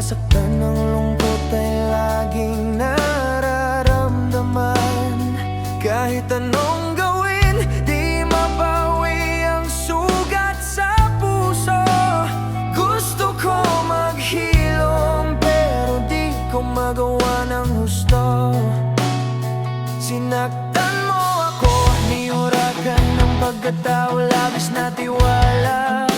nasasaktan ng lungkot ay laging nararamdaman. Kahit anong gawin, di mabawi ang sugat sa puso. Gusto ko maghilom pero di ko magawa ng husto. Sinaktan mo ako, niurakan ng pagkatao, labis na tiwala.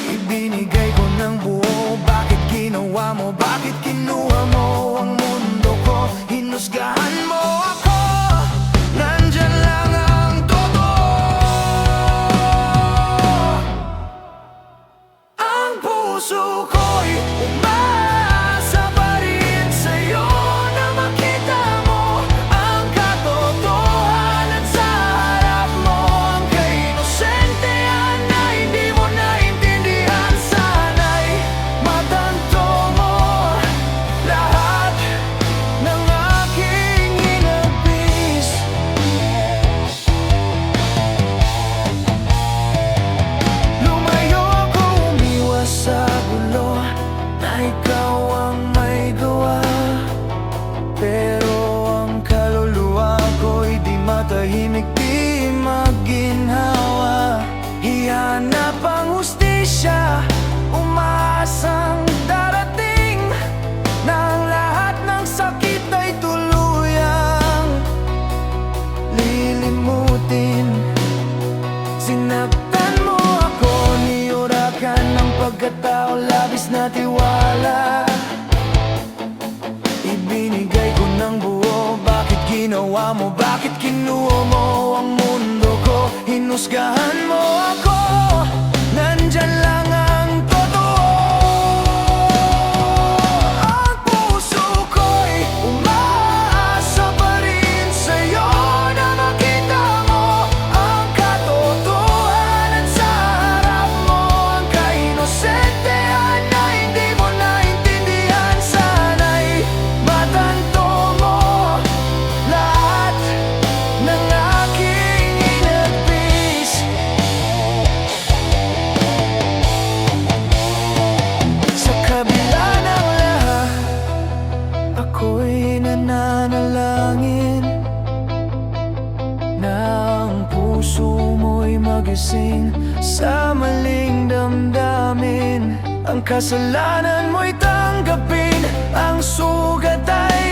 Ibinigay ko ng buo, bakit ginawa mo? Bakit kinuha mo ang mundo ko? Hinusgahan mo ako, nandyan lang ang totoo. Ang puso ko'y umaasa pa rin sa'yo na makita mo ang katotohanan sa harap mo. Ang kainosentehan na hindi mo naintindihan, sana'y matanto mo lahat ng aking hinagpis. Lumayo ako, umiwas sa gulo, na ikaw ang may gawa. Pero ang kaluluwa ko'y di matahimik, di maginhawa. Hihanap ang hustisya, umaasang darating na ang lahat ng sakit ay tuluyang lilimutin. Sinaktan mo ako, niurakan ng pagkatao, labis na tiwala. Ibinigay ko ng buo, bakit ginawa mo? Bakit kinuha mo ang mundo ko? Hinusgahan mo ako, nandyan lang ang totoo. Ang puso ko'y umaasa pa rin sa'yo na makita mo ang katotohanan sa harap mo. Ang kainosentehan na hindi mo naintindihan, sana'y matanto mo lahat ng aking hinagpis. Sa kabila ng lahat, ako'y nananalangin na ang puso mo'y magising sa maling damdamin. Ang kasalanan mo'y tanggapin, ang sugat ay